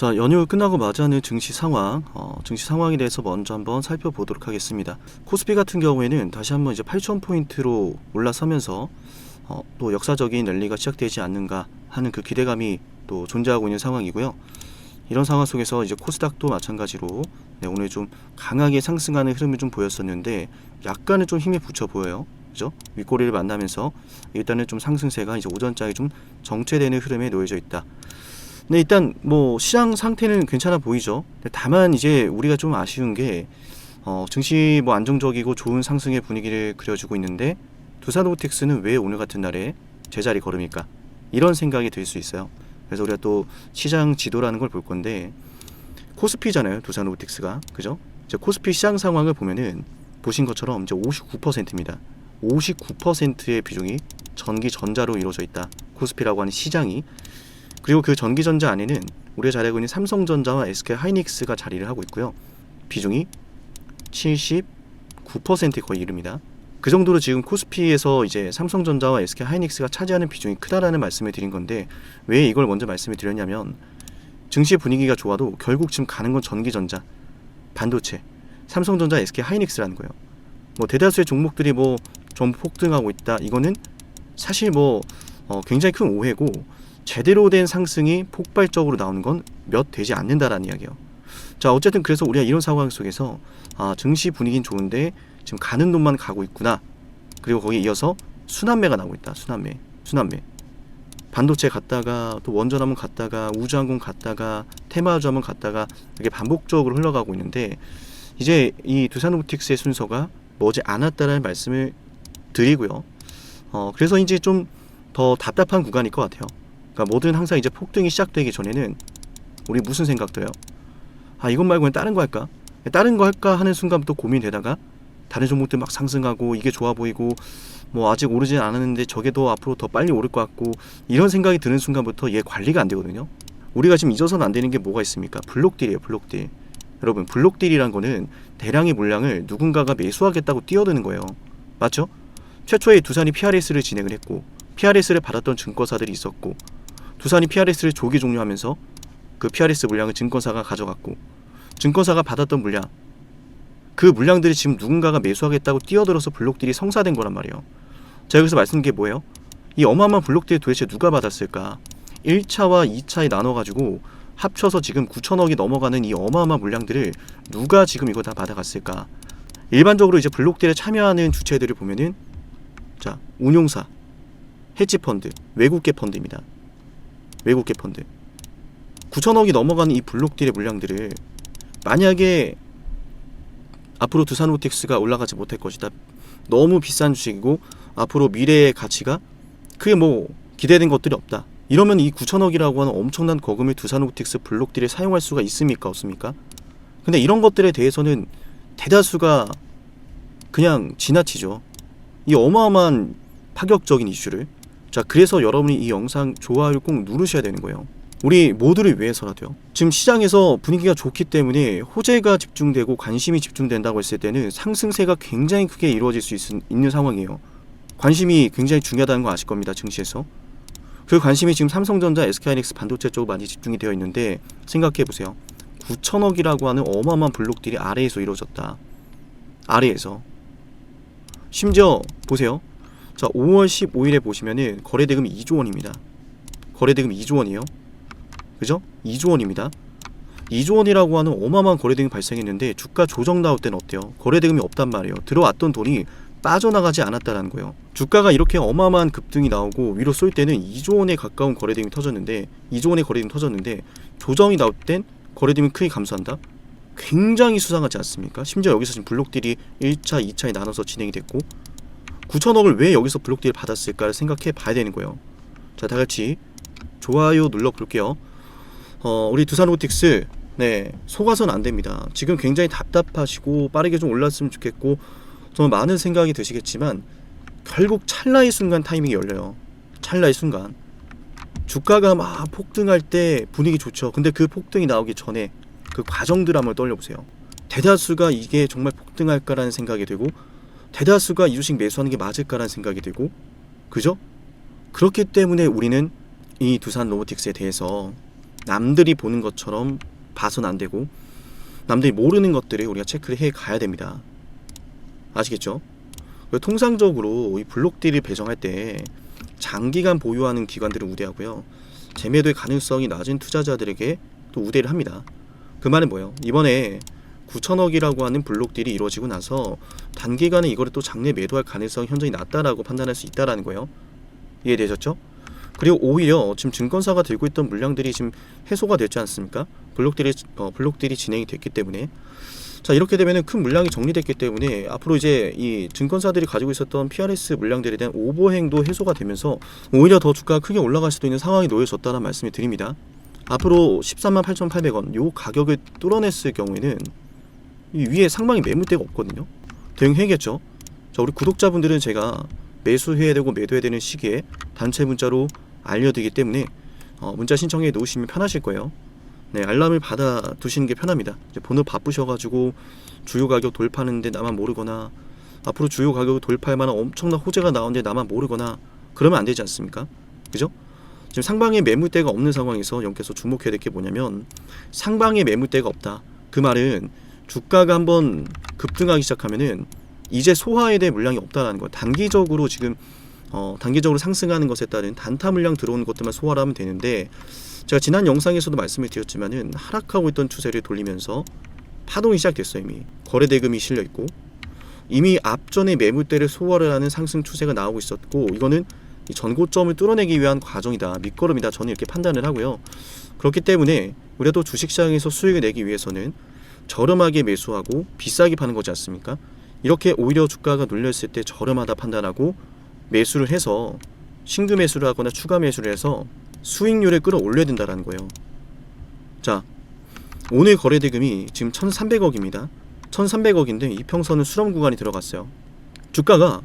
자, 연휴 끝나고 맞이하는 증시 상황, 증시 상황에 대해서 먼저 한번 살펴보도록 하겠습니다. 코스피 같은 경우에는 다시 한번 이제 8,000포인트로 올라서면서 또 역사적인 랠리가 시작되지 않는가 하는 그 기대감이 또 존재하고 있는 상황이고요. 이런 상황 속에서 이제 코스닥도 마찬가지로 오늘 좀 강하게 상승하는 흐름을 좀 보였었는데 약간은 좀 힘이 붙여 보여요. 그죠? 윗꼬리를 만나면서 일단은 좀 상승세가 이제 오전장에 좀 정체되는 흐름에 놓여져 있다. 네, 일단 뭐 시장 상태는 괜찮아 보이죠. 다만 이제 우리가 좀 아쉬운 게 증시 뭐 안정적이고 좋은 상승의 분위기를 그려주고 있는데 두산로보틱스는 왜 오늘 같은 날에 제자리 걸음일까? 이런 생각이 들 수 있어요. 그래서 우리가 또 시장 지도라는 걸 볼 건데 코스피잖아요, 두산로보틱스가. 그죠? 이제 코스피 시장 상황을 보면은 보신 것처럼 이제 59%입니다. 59%의 비중이 전기전자로 이루어져 있다. 코스피라고 하는 시장이. 그리고 그 전기전자 안에는 우리가 잘 알고 있는 삼성전자와 SK하이닉스가 자리를 하고 있고요. 비중이 79%에 거의 이릅니다. 그 정도로 지금 코스피에서 이제 삼성전자와 SK하이닉스가 차지하는 비중이 크다라는 말씀을 드린 건데 왜 이걸 먼저 말씀을 드렸냐면 증시 분위기가 좋아도 결국 지금 가는 건 전기전자, 반도체, 삼성전자, SK하이닉스라는 거예요. 뭐 대다수의 종목들이 뭐 좀 폭등하고 있다. 이거는 사실 뭐 굉장히 큰 오해고 제대로 된 상승이 폭발적으로 나오는 건 몇 되지 않는다라는 이야기예요. 자, 어쨌든 그래서 우리가 이런 상황 속에서 증시 분위기는 좋은데 지금 가는 놈만 가고 있구나. 그리고 거기에 이어서 순환매가 나오고 있다. 순환매. 반도체 갔다가 또 원전 한번 갔다가 우주항공 갔다가 테마주 한번 갔다가 이렇게 반복적으로 흘러가고 있는데 이제 이 두산로보틱스의 순서가 머지 않았다라는 말씀을 드리고요. 그래서 이제 좀 더 답답한 구간일 것 같아요. 그러니까 뭐든 항상 이제 폭등이 시작되기 전에는 우리 무슨 생각 들어요? 이것 말고는 다른 거 할까? 다른 거 할까 하는 순간부터 고민되다가 다른 종목들 막 상승하고 이게 좋아 보이고 뭐 아직 오르진 않았는데 저게 더 앞으로 더 빨리 오를 것 같고 이런 생각이 드는 순간부터 얘 관리가 안 되거든요. 우리가 지금 잊어서는 안 되는 게 뭐가 있습니까? 블록딜이에요. 블록딜. 여러분, 블록딜이란 거는 대량의 물량을 누군가가 매수하겠다고 뛰어드는 거예요. 맞죠? 최초에 두산이 PRS를 진행을 했고 PRS를 받았던 증권사들이 있었고 두산이 PRS를 조기 종료하면서 그 PRS 물량을 증권사가 가져갔고 증권사가 받았던 물량, 그 물량들이 지금 누군가가 매수하겠다고 뛰어들어서 블록딜이 성사된 거란 말이에요. 제가 여기서 말씀드린 게 뭐예요? 이 어마어마한 블록딜 도대체 누가 받았을까? 1차와 2차에 나눠가지고 합쳐서 지금 9천억이 넘어가는 이 어마어마한 물량들을 누가 지금 이거 다 받아갔을까? 일반적으로 이제 블록딜에 참여하는 주체들을 보면은 자, 운용사, 헤지펀드, 외국계 펀드입니다. 외국계 펀드. 9천억이 넘어가는 이 블록딜의 물량들을 만약에 앞으로 두산로보틱스가 올라가지 못할 것이다. 너무 비싼 주식이고 앞으로 미래의 가치가 크게 뭐 기대된 것들이 없다. 이러면 이 9천억이라고 하는 엄청난 거금을 두산로보틱스 블록딜에 사용할 수가 있습니까? 없습니까? 근데 이런 것들에 대해서는 대다수가 그냥 지나치죠. 이 어마어마한 파격적인 이슈를. 자, 그래서 여러분이 이 영상 좋아요를 꼭 누르셔야 되는 거예요. 우리 모두를 위해서라도요. 지금 시장에서 분위기가 좋기 때문에 호재가 집중되고 관심이 집중된다고 했을 때는 상승세가 굉장히 크게 이루어질 수 있는 상황이에요. 관심이 굉장히 중요하다는 거 아실 겁니다. 증시에서. 그 관심이 지금 삼성전자, SK하이닉스 반도체 쪽 많이 집중이 되어 있는데 생각해보세요. 9천억이라고 하는 어마어마한 블록들이 아래에서 이루어졌다. 아래에서. 심지어 보세요. 자, 5월 15일에 보시면은 거래대금이 2조 원입니다. 거래대금이 2조 원이에요. 그죠? 2조 원입니다. 2조 원이라고 하는 어마어마한 거래대금이 발생했는데 주가 조정 나올 때는 어때요? 거래대금이 없단 말이에요. 들어왔던 돈이 빠져나가지 않았다라는 거예요. 주가가 이렇게 어마어마한 급등이 나오고 위로 쏠 때는 2조 원에 가까운 거래대금이 터졌는데 2조 원의 거래대금이 터졌는데 조정이 나올 땐 거래대금이 크게 감소한다? 굉장히 수상하지 않습니까? 심지어 여기서 지금 블록딜이 1차, 2차에 나눠서 진행이 됐고 9천억을 왜 여기서 블록딜을 받았을까를 생각해 봐야 되는 거예요. 자, 다 같이 좋아요 눌러 볼게요. 우리 두산로보틱스 속아서는 안 됩니다. 지금 굉장히 답답하시고 빠르게 좀 올랐으면 좋겠고 정말 많은 생각이 드시겠지만 결국 찰나의 순간 타이밍이 열려요. 찰나의 순간 주가가 막 폭등할 때 분위기 좋죠. 근데 그 폭등이 나오기 전에 그 과정들 한번 떠올려보세요. 대다수가 이게 정말 폭등할까라는 생각이 들고 대다수가 이 주식 매수하는 게 맞을까라는 생각이 들고 그죠? 그렇기 때문에 우리는 이 두산로보틱스에 대해서 남들이 보는 것처럼 봐서는 안 되고 남들이 모르는 것들을 우리가 체크를 해 가야 됩니다. 아시겠죠? 통상적으로 이 블록딜을 배정할 때 장기간 보유하는 기관들을 우대하고요. 재매도의 가능성이 낮은 투자자들에게 또 우대를 합니다. 그 말은 뭐예요? 이번에 9천억이라고 하는 블록딜이 이루어지고 나서 단기간에 이거를 또 장내 매도할 가능성이 현저히 낮다라고 판단할 수 있다라는 거예요. 이해되셨죠? 그리고 오히려 지금 증권사가 들고 있던 물량들이 지금 해소가 됐지 않습니까? 블록딜이 진행이 됐기 때문에. 자, 이렇게 되면은 큰 물량이 정리됐기 때문에 앞으로 이제 이 증권사들이 가지고 있었던 PRS 물량들에 대한 오버행도 해소가 되면서 오히려 더 주가가 크게 올라갈 수도 있는 상황이 놓여졌다는 말씀을 드립니다. 앞으로 138,800원 요 가격을 뚫어냈을 경우에는 이 위에 상방에 매물대가 없거든요. 대응해야겠죠. 자, 우리 구독자분들은 제가 매수해야 되고 매도해야 되는 시기에 단체 문자로 알려드리기 때문에 문자 신청해 놓으시면 편하실 거예요. 네, 알람을 받아 두시는 게 편합니다. 이제 번호 바쁘셔가지고 주요 가격 돌파하는데 나만 모르거나 앞으로 주요 가격을 돌파할 만한 엄청난 호재가 나오는데 나만 모르거나 그러면 안 되지 않습니까? 그죠? 지금 상방에 매물대가 없는 상황에서 여기서 주목해야 될 게 뭐냐면 상방에 매물대가 없다. 그 말은 주가가 한번 급등하기 시작하면은 이제 소화에 대해 물량이 없다라는 거예요. 단기적으로 지금 단기적으로 상승하는 것에 따른 단타 물량 들어오는 것들만 소화를 하면 되는데 제가 지난 영상에서도 말씀을 드렸지만은 하락하고 있던 추세를 돌리면서 파동이 시작됐어요. 이미 거래대금이 실려 있고 이미 앞전에 매물대를 소화를 하는 상승 추세가 나오고 있었고 이거는 이 전고점을 뚫어내기 위한 과정이다, 밑거름이다, 저는 이렇게 판단을 하고요. 그렇기 때문에 우리가 또 주식시장에서 수익을 내기 위해서는 저렴하게 매수하고 비싸게 파는 거지 않습니까? 이렇게 오히려 주가가 눌렸을 때 저렴하다 판단하고 매수를 해서 신규 매수를 하거나 추가 매수를 해서 수익률을 끌어올려야 된다는 거예요. 자, 오늘 거래대금이 지금 1,300억입니다. 1,300억인데 이평선은 수렴 구간이 들어갔어요. 주가가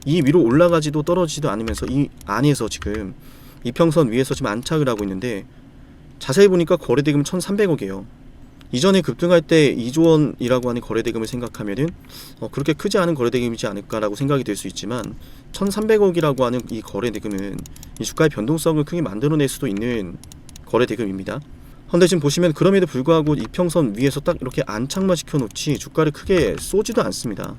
이 위로 올라가지도 떨어지지도 않으면서 이 안에서 지금 이평선 위에서 지금 안착을 하고 있는데 자세히 보니까 거래대금 1,300억이에요. 이전에 급등할 때 2조 원이라고 하는 거래대금을 생각하면은 그렇게 크지 않은 거래대금이지 않을까라고 생각이 될 수 있지만 1,300억이라고 하는 이 거래대금은 이 주가의 변동성을 크게 만들어낼 수도 있는 거래대금입니다. 그런데 지금 보시면 그럼에도 불구하고 이평선 위에서 딱 이렇게 안착만 시켜놓지 주가를 크게 쏘지도 않습니다.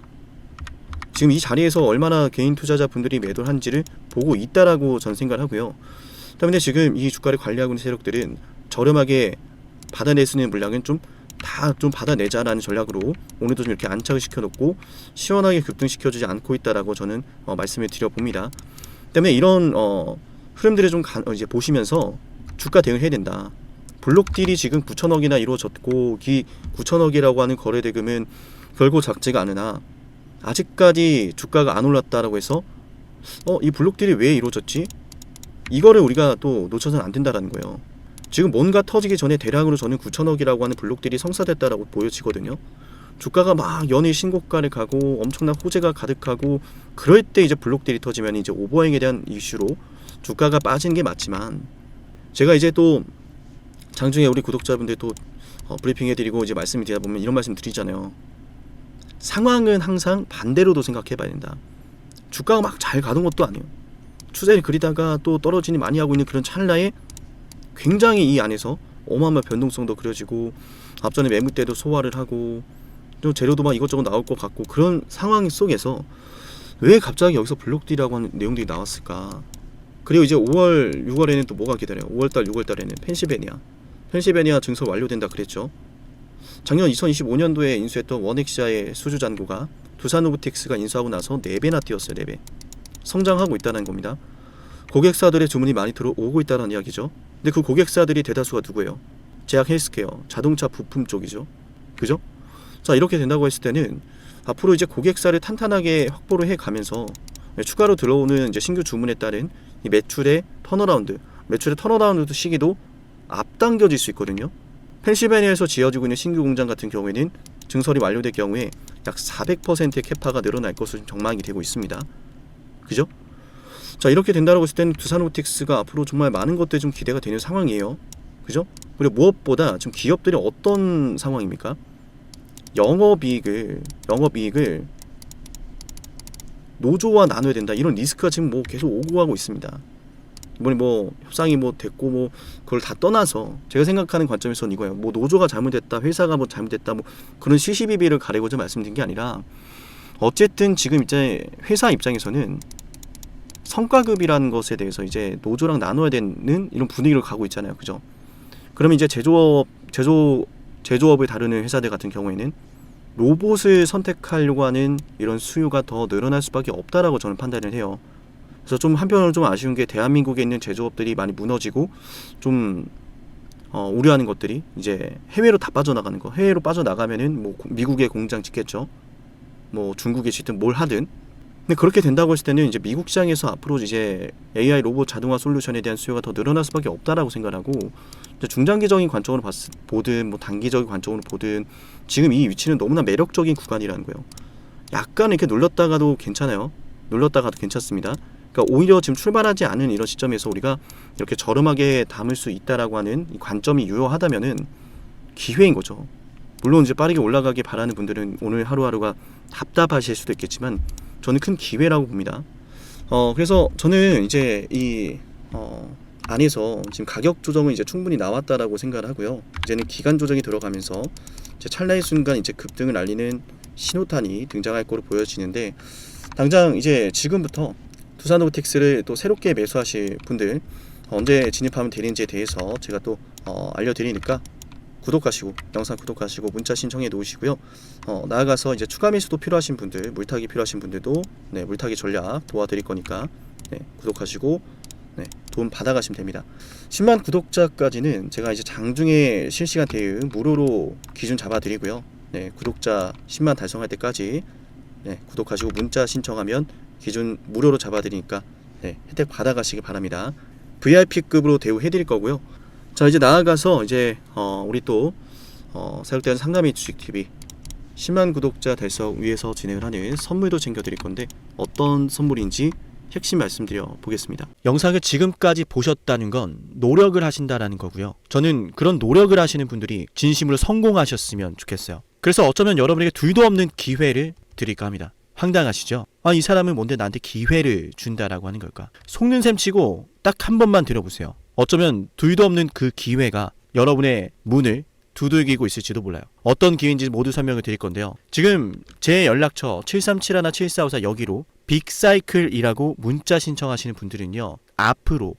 지금 이 자리에서 얼마나 개인 투자자분들이 매도를 한지를 보고 있다라고 전 생각을 하고요. 때문에 지금 이 주가를 관리하고 있는 세력들은 저렴하게 받아낼 수 있는 물량은 좀 받아내자라는 전략으로 오늘도 좀 이렇게 안착을 시켜놓고 시원하게 급등시켜주지 않고 있다라고 저는 말씀을 드려봅니다. 때문에 이런 흐름들을 좀 이제 보시면서 주가 대응을 해야 된다. 블록딜이 지금 9천억이나 이루어졌고 이 9천억이라고 하는 거래대금은 결코 작지가 않으나 아직까지 주가가 안 올랐다라고 해서 이 블록딜이 왜 이루어졌지? 이거를 우리가 또 놓쳐서는 안 된다라는 거예요. 지금 뭔가 터지기 전에 대량으로 저는 9천억이라고 하는 블록딜이 성사됐다라고 보여지거든요. 주가가 막 연일 신고가를 가고 엄청난 호재가 가득하고 그럴 때 이제 블록딜이 터지면 이제 오버행에 대한 이슈로 주가가 빠지는 게 맞지만 제가 이제 또 장중에 우리 구독자분들 또 브리핑 해드리고 이제 말씀을 드리다 보면 이런 말씀 드리잖아요. 상황은 항상 반대로도 생각해 봐야 된다. 주가가 막 잘 가는 것도 아니에요. 추세를 그리다가 또 떨어지니 많이 하고 있는 그런 찰나에 굉장히 이 안에서 어마어마한 변동성도 그려지고 앞전에 매물대도 소화를 하고 또 재료도 막 이것저것 나올 것 같고 그런 상황 속에서 왜 갑자기 여기서 블록딜이라고 하는 내용들이 나왔을까? 그리고 이제 5월, 6월에는 또 뭐가 기다려요? 5월달, 6월달에는 펜실베니아 증설 완료된다 그랬죠. 작년 2025년도에 인수했던 원엑시아의 수주 잔고가 두산로보틱스가 인수하고 나서 4배나 뛰었어요. 4배. 성장하고 있다는 겁니다. 고객사들의 주문이 많이 들어오고 있다는 이야기죠. 근데 그 고객사들이 대다수가 누구예요? 제약 헬스케어, 자동차 부품 쪽이죠. 그죠? 자, 이렇게 된다고 했을 때는 앞으로 이제 고객사를 탄탄하게 확보를 해 가면서 추가로 들어오는 이제 신규 주문에 따른 이 매출의 턴어라운드 시기도 앞당겨질 수 있거든요. 펜실베니아에서 지어지고 있는 신규 공장 같은 경우에는 증설이 완료될 경우에 약 400%의 캐파가 늘어날 것으로 전망이 되고 있습니다. 그죠? 자, 이렇게 된다고 했을 때는 두산로보틱스가 앞으로 정말 많은 것들이 좀 기대가 되는 상황이에요. 그죠? 그리고 무엇보다 지금 기업들이 어떤 상황입니까? 영업이익을 노조와 나눠야 된다. 이런 리스크가 지금 뭐 계속 오고 가고 있습니다. 이번에 뭐 협상이 뭐 됐고 뭐 그걸 다 떠나서 제가 생각하는 관점에서는 이거예요. 뭐 노조가 잘못됐다, 회사가 뭐 잘못됐다, 뭐 그런 시시비비를 가리고자 말씀드린 게 아니라 어쨌든 지금 이제 회사 입장에서는 성과급이라는 것에 대해서 이제 노조랑 나눠야 되는 이런 분위기로 가고 있잖아요. 그죠? 그러면 이제 제조업을 다루는 회사들 같은 경우에는 로봇을 선택하려고 하는 이런 수요가 더 늘어날 수밖에 없다라고 저는 판단을 해요. 그래서 좀 한편으로 좀 아쉬운 게 대한민국에 있는 제조업들이 많이 무너지고 좀 우려하는 것들이 이제 해외로 다 빠져나가는 거. 해외로 빠져나가면은 뭐 미국에 공장 짓겠죠. 뭐 중국에 짓든 뭘 하든. 근데 그렇게 된다고 했을 때는 이제 미국 시장에서 앞으로 이제 AI 로봇 자동화 솔루션에 대한 수요가 더 늘어날 수밖에 없다라고 생각하고, 중장기적인 관점으로 보든 뭐 단기적인 관점으로 보든 지금 이 위치는 너무나 매력적인 구간이라는 거예요. 약간 이렇게 눌렀다가도 괜찮아요. 눌렀다가도 괜찮습니다. 그러니까 오히려 지금 출발하지 않은 이런 시점에서 우리가 이렇게 저렴하게 담을 수 있다라고 하는 이 관점이 유효하다면은 기회인 거죠. 물론 이제 빠르게 올라가길 바라는 분들은 오늘 하루하루가 답답하실 수도 있겠지만 저는 큰 기회라고 봅니다. 그래서 저는 이제 이 안에서 지금 가격 조정은 이제 충분히 나왔다라고 생각을 하고요. 이제는 기간 조정이 들어가면서 이제 찰나의 순간 이제 급등을 알리는 신호탄이 등장할 거로 보여지는데, 당장 이제 지금부터 두산로보틱스를 또 새롭게 매수하실 분들 언제 진입하면 되는지에 대해서 제가 또 알려드리니까 구독하시고 영상 구독하시고 문자 신청해 놓으시고요. 나아가서 이제 추가 매수도 필요하신 분들, 물타기 필요하신 분들도 네, 물타기 전략 도와드릴 거니까 네, 구독하시고 네, 돈 받아가시면 됩니다. 10만 구독자까지는 제가 이제 장중에 실시간 대응 무료로 기준 잡아드리고요. 네, 구독자 10만 달성할 때까지 네, 구독하시고 문자 신청하면 기준 무료로 잡아드리니까 네, 혜택 받아가시기 바랍니다. VIP급으로 대우해드릴 거고요. 자, 이제 나아가서 이제 우리 또 사육대한 상담의 주식TV 10만 구독자 달성 위해서 진행을 하는 선물도 챙겨드릴 건데 어떤 선물인지 핵심 말씀드려 보겠습니다. 영상을 지금까지 보셨다는 건 노력을 하신다라는 거고요. 저는 그런 노력을 하시는 분들이 진심으로 성공하셨으면 좋겠어요. 그래서 어쩌면 여러분에게 둘도 없는 기회를 드릴까 합니다. 황당하시죠? 이 사람은 뭔데 나한테 기회를 준다라고 하는 걸까? 속는 셈 치고 딱 한 번만 들어보세요. 어쩌면 둘도 없는 그 기회가 여러분의 문을 두들기고 있을지도 몰라요. 어떤 기회인지 모두 설명을 드릴 건데요. 지금 제 연락처 7371-7454 여기로 빅사이클이라고 문자 신청하시는 분들은요, 앞으로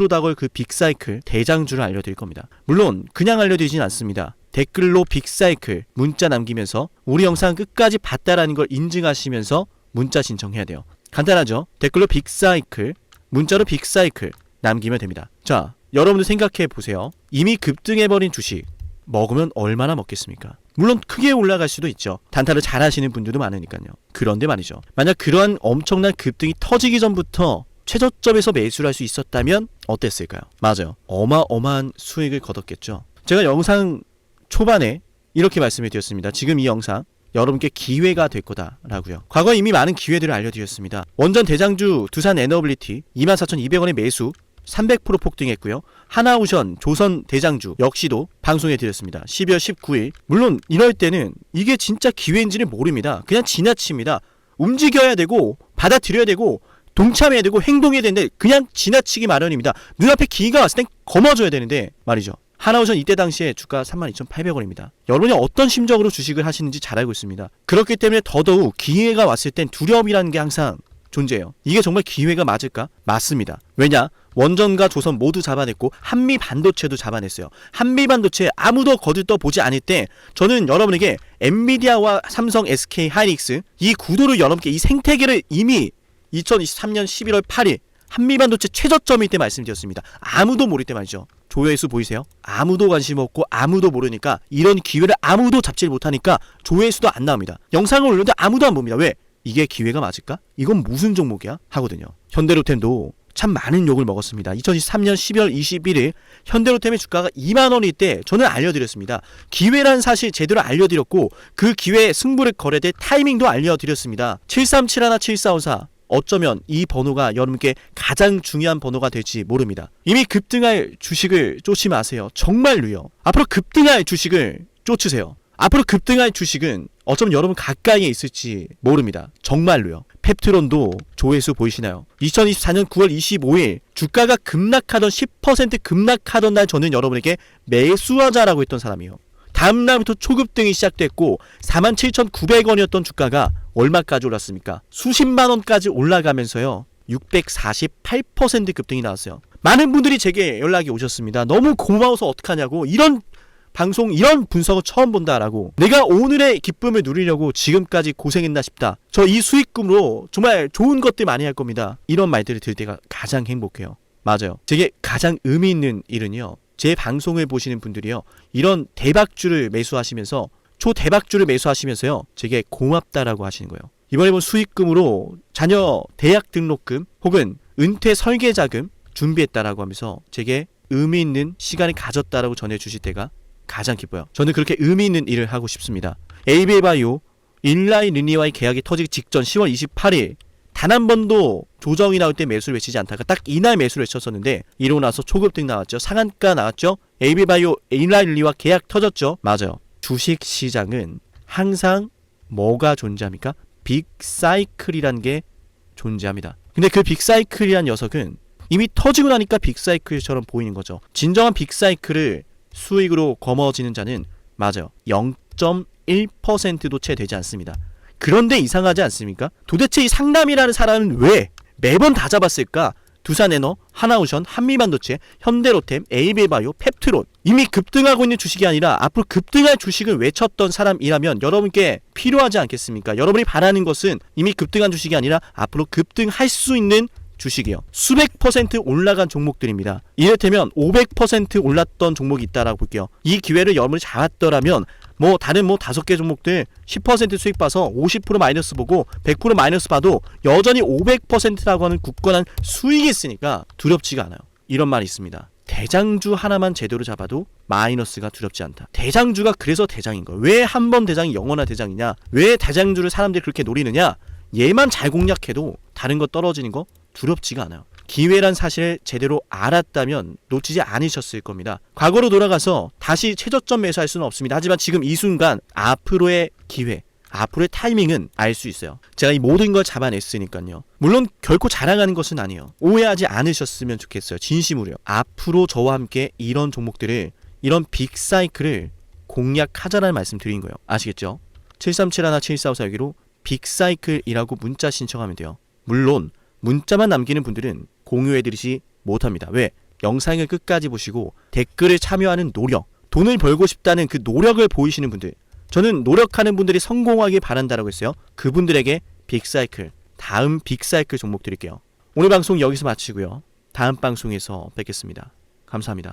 다가올 그 빅사이클 대장주를 알려드릴 겁니다. 물론 그냥 알려드리진 않습니다. 댓글로 빅사이클 문자 남기면서 우리 영상 끝까지 봤다라는 걸 인증하시면서 문자 신청해야 돼요. 간단하죠? 댓글로 빅사이클, 문자로 빅사이클 남기면 됩니다. 자, 여러분들 생각해 보세요. 이미 급등해버린 주식 먹으면 얼마나 먹겠습니까? 물론 크게 올라갈 수도 있죠. 단타를 잘 하시는 분들도 많으니까요. 그런데 말이죠, 만약 그러한 엄청난 급등이 터지기 전부터 최저점에서 매수를 할 수 있었다면 어땠을까요? 맞아요. 어마어마한 수익을 거뒀겠죠. 제가 영상 초반에 이렇게 말씀을 드렸습니다. 지금 이 영상 여러분께 기회가 될 거다라고요. 과거에 이미 많은 기회들을 알려드렸습니다. 원전 대장주 두산 에너빌리티 24,200원의 매수 300% 폭등했고요. 하나오션 조선 대장주 역시도 방송해 드렸습니다. 12월 19일. 물론 이럴 때는 이게 진짜 기회인지는 모릅니다. 그냥 지나칩니다. 움직여야 되고 받아들여야 되고 동참해야 되고 행동해야 되는데 그냥 지나치기 마련입니다. 눈앞에 기회가 왔을 땐 거머줘야 되는데 말이죠. 하나오션 이때 당시에 주가 32,800원입니다. 여러분이 어떤 심정으로 주식을 하시는지 잘 알고 있습니다. 그렇기 때문에 더더욱 기회가 왔을 땐 두려움이라는 게 항상 존재해요. 이게 정말 기회가 맞을까? 맞습니다. 왜냐? 원전과 조선 모두 잡아냈고 한미 반도체도 잡아냈어요. 한미 반도체 아무도 거들떠 보지 않을 때 저는 여러분에게 엔비디아와 삼성, SK, 하이닉스 이 구도를 여러분께 이 생태계를 이미 2023년 11월 8일 한미 반도체 최저점일 때 말씀드렸습니다. 아무도 모를 때 말이죠. 조회수 보이세요? 아무도 관심 없고 아무도 모르니까 이런 기회를 아무도 잡지 못하니까 조회수도 안 나옵니다. 영상을 올렸는데 아무도 안 봅니다. 왜? 이게 기회가 맞을까? 이건 무슨 종목이야? 하거든요. 현대로템도 참 많은 욕을 먹었습니다. 2023년 12월 21일 현대로템의 주가가 2만원일 때 저는 알려드렸습니다. 기회란 사실 제대로 알려드렸고 그 기회에 승부를 걸어야 될 타이밍도 알려드렸습니다. 7371-7454 어쩌면 이 번호가 여러분께 가장 중요한 번호가 될지 모릅니다. 이미 급등할 주식을 쫓지 마세요. 정말로요. 앞으로 급등할 주식을 쫓으세요. 앞으로 급등할 주식은 어쩌면 여러분 가까이에 있을지 모릅니다. 정말로요. 펩트론도 조회수 보이시나요? 2024년 9월 25일 주가가 급락하던 10% 급락하던 날 저는 여러분에게 매수하자라고 했던 사람이에요. 다음 날부터 초급등이 시작됐고 47,900원이었던 주가가 얼마까지 올랐습니까? 수십만 원까지 올라가면서요. 648% 급등이 나왔어요. 많은 분들이 제게 연락이 오셨습니다. 너무 고마워서 어떡하냐고, 이런 방송, 이런 분석을 처음 본다라고, 내가 오늘의 기쁨을 누리려고 지금까지 고생했나 싶다, 저 이 수익금으로 정말 좋은 것들 많이 할 겁니다, 이런 말들을 들을 때가 가장 행복해요. 맞아요. 제게 가장 의미 있는 일은요, 제 방송을 보시는 분들이요, 이런 대박주를 매수하시면서, 초대박주를 매수하시면서요, 제게 고맙다라고 하시는 거예요. 이번에 본 수익금으로 자녀 대학 등록금 혹은 은퇴 설계자금 준비했다라고 하면서 제게 의미 있는 시간을 가졌다라고 전해주실 때가 가장 기뻐요. 저는 그렇게 의미 있는 일을 하고 싶습니다. 에이비바이오 일라이 르니와의 계약이 터지기 직전 10월 28일 단 한 번도 조정이 나올 때 매수를 외치지 않다가 딱 이날 매수를 외쳤었는데, 이러고 나서 초급등 나왔죠. 상한가 나왔죠. 에이비바이오 일라이 르니와 계약 터졌죠. 맞아요. 주식시장은 항상 뭐가 존재합니까? 빅사이클이란 게 존재합니다. 근데 그 빅사이클이란 녀석은 이미 터지고 나니까 빅사이클처럼 보이는 거죠. 진정한 빅사이클을 수익으로 거머쥐는 자는 맞아요, 0.1%도 채 되지 않습니다. 그런데 이상하지 않습니까? 도대체 이 상남이라는 사람은 왜 매번 다 잡았을까? 두산에너, 하나오션, 한미반도체, 현대로템, 에이비바이오, 펩트론, 이미 급등하고 있는 주식이 아니라 앞으로 급등할 주식을 외쳤던 사람이라면 여러분께 필요하지 않겠습니까? 여러분이 바라는 것은 이미 급등한 주식이 아니라 앞으로 급등할 수 있는 주식이요. 수백 퍼센트 올라간 종목들입니다. 이를테면 500% 올랐던 종목이 있다라고 볼게요. 이 기회를 여러분이 잡았더라면 다른 5개 종목들 10% 수익 봐서 50% 마이너스 보고 100% 마이너스 봐도 여전히 500%라고 하는 굳건한 수익이 있으니까 두렵지가 않아요. 이런 말이 있습니다. 대장주 하나만 제대로 잡아도 마이너스가 두렵지 않다. 대장주가 그래서 대장인 거예요. 왜 한 번 대장이 영원한 대장이냐? 왜 대장주를 사람들이 그렇게 노리느냐? 얘만 잘 공략해도 다른 거 떨어지는 거 두렵지가 않아요. 기회란 사실을 제대로 알았다면 놓치지 않으셨을 겁니다. 과거로 돌아가서 다시 최저점 매수할 수는 없습니다. 하지만 지금 이 순간 앞으로의 기회, 앞으로의 타이밍은 알 수 있어요. 제가 이 모든 걸 잡아냈으니까요. 물론 결코 자랑하는 것은 아니에요. 오해하지 않으셨으면 좋겠어요. 진심으로요. 앞으로 저와 함께 이런 종목들을, 이런 빅사이클을 공략하자라는 말씀 드린 거예요. 아시겠죠? 737-17454여기로 빅사이클이라고 문자 신청하면 돼요. 물론 문자만 남기는 분들은 공유해드리지 못합니다. 왜? 영상을 끝까지 보시고 댓글을 참여하는 노력, 돈을 벌고 싶다는 그 노력을 보이시는 분들, 저는 노력하는 분들이 성공하길 바란다라고 했어요. 그분들에게 빅사이클, 다음 빅사이클 종목 드릴게요. 오늘 방송 여기서 마치고요. 다음 방송에서 뵙겠습니다. 감사합니다.